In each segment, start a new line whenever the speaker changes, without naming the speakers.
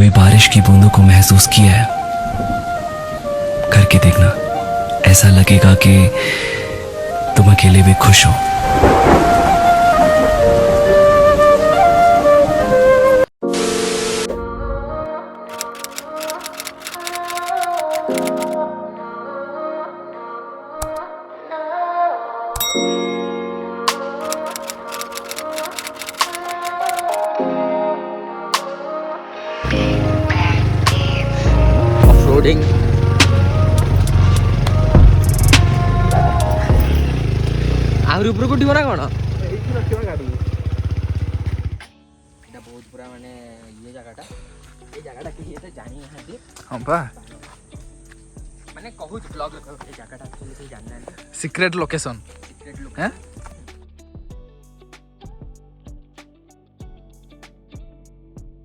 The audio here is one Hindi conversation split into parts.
कभी बारिश की बूंदों को महसूस किया है? करके देखना, ऐसा लगेगा कि तुम अकेले भी खुश हो।
ऑफरोडिंग आहरी उपरକୁ ଉଠିବ ନା କ'ଣ?
ଏଇଠି ରଖିବା ଗାଡ଼ି।
ଏଇଟା ବହୁତ ପୁରା ମାନେ ଇଏ ଜାଗାଟା, ଏଇ ଜାଗାଟା କେହି ଏତେ ଜାଣିନାହାନ୍ତି।
ହଁ ବା,
ମାନେ କହୁଛି ବ୍ଲଗ୍ ରେ ଏଇ ଜାଗାଟା ଆକ୍ଚୁଆଲି କେହି ଜାଣିନାହାନ୍ତି,
ସିକ୍ରେଟ୍ ଲୋକେସନ୍।
ସିକ୍ରେଟ୍ ଲୋକ।
ହାଁ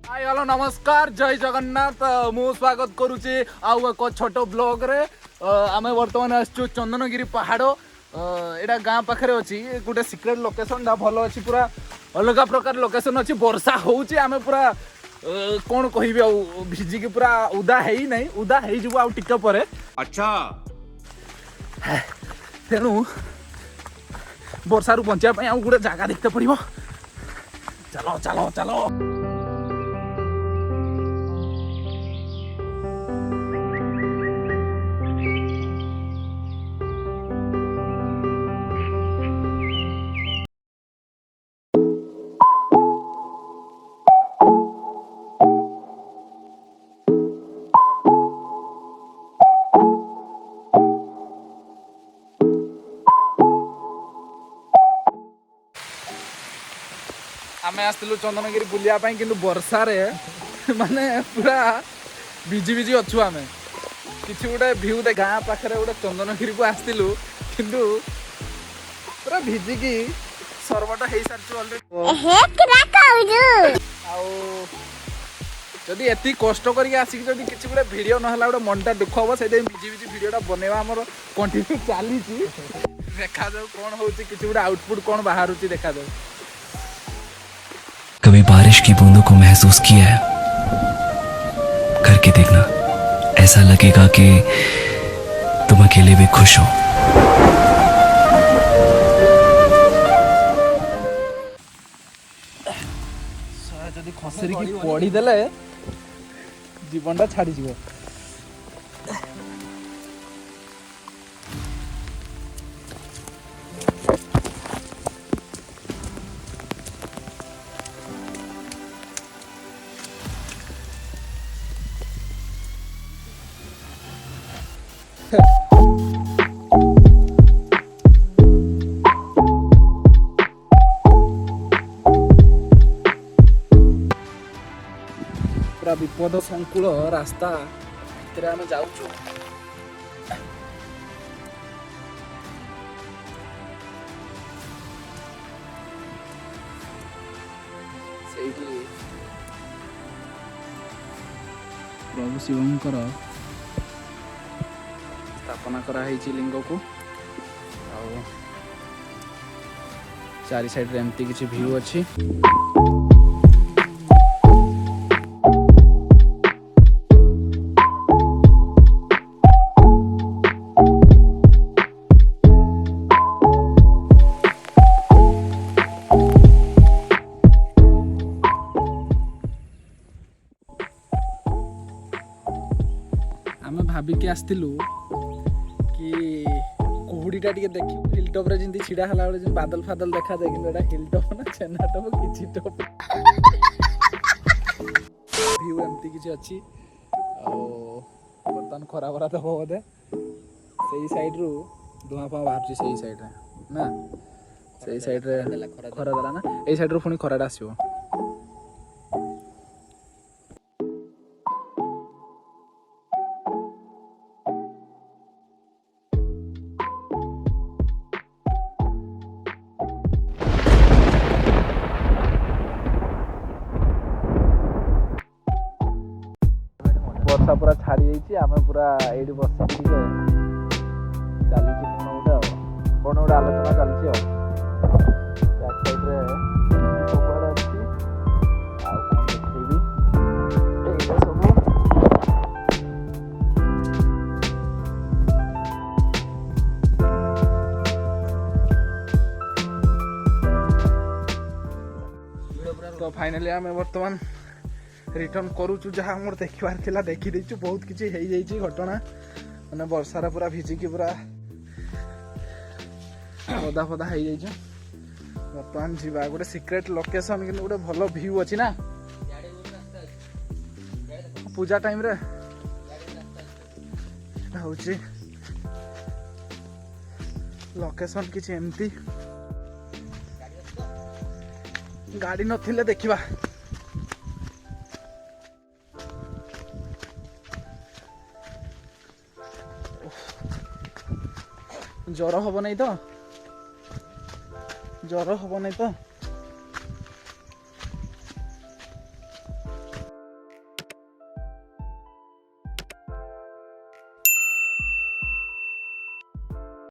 हाय हेलो नमस्कार जय जगन्नाथ मु स्वागत करुचे आउ एक छोट ब्लॉग रे आमे वर्तमान आसचु चंदनगिरी पहाड़ एटा गाँ पाखरे अछि गोटे सिक्रेट लोकेशन दा भलो अछि पूरा अलग प्रकार लोकेशन अछि वर्षा होउची आमे पूरा कोन कहिबे आ भिजी के पूरा उदा हेई नै उदा हेई जबो आ टिके परे
अच्छा
तेनु वर्षा रु बंचा पय आ गोटे जागा देखते पड़िबो चलो चलो चलो आमे आसलु चंदनगिरी बुलिया पाई किंतु वर्षा रे माने पूरा बिजी बिजी अच्छु आमे किछि गोटे व्यू दे गाँ पाखरे गोटे चंदनगिरी को आसलु किंतु पूरा भिजी की सर्वटा हेई सारछु ऑलरेडी आउ जदि एति कष्ट करके आसिक जदि किछि गोटे वीडियो न हला गोटे मनटा दुख हो सेदे बिजी बिजी वीडियोटा बनेवा हमर कंटिन्यू चाली छी देखा जाऊ कोन होउची किछि गोटे आउटपुट कोन बाहरुची देखा जाऊ
कभी बारिश की बूंदों को महसूस किया है? करके देखना, ऐसा लगेगा कि तुम अकेले भी खुश हो।
जदि खसरी की पड़ी देले जीवनटा छाड़ी जीवो पूरा विपद संकुल रास्ता भितर आम जाऊँ प्रभु शिवंकर स्थापना कराई लिंग को चारि साइड रे एमती किछि व्यू अछि आमे भाबिकी आसतिलु कि कुहुड़ीटा टिके देखिबु हिल टॉप रे जिंदी छिडा हला बेले बादल फादल देखा जाए कि एटा हिल टॉप ना छेना टॉप किछि टॉप व्यू एमती किछि अछि आ बर्तन खरा खरा तो बोधे सेही साइड रु धुआं फुआं बाहर सेही साइड रे ना सेही साइड रे खरा दला ना एई साइड रु फुनी खराटा आसीबो वर्षा पूरा छाड़ी जाइए आम पूरा ये बस चली कौन गोटे आलोचना चलती सबुआड़े अच्छी देखी फाइनाली आम बर्तमान रिटर्न करूचु जहाँ मोर देखिबार थिला देखि देछु बहुत किछि हेई जाइछि घटना माने वर्षार पूरा भिजिकी पूरा ओदा फदा हेई जाइछु बर्तमान जीवा गोटे सिक्रेट लोकेशन कि गोटे भल व्यू अच्छी ना पूजा टाइम रे हूँ लोकेशन किछि एमती गाड़ी नथिले देखिबा ज्वर हब नहीं तो ज्वर हब नहीं तो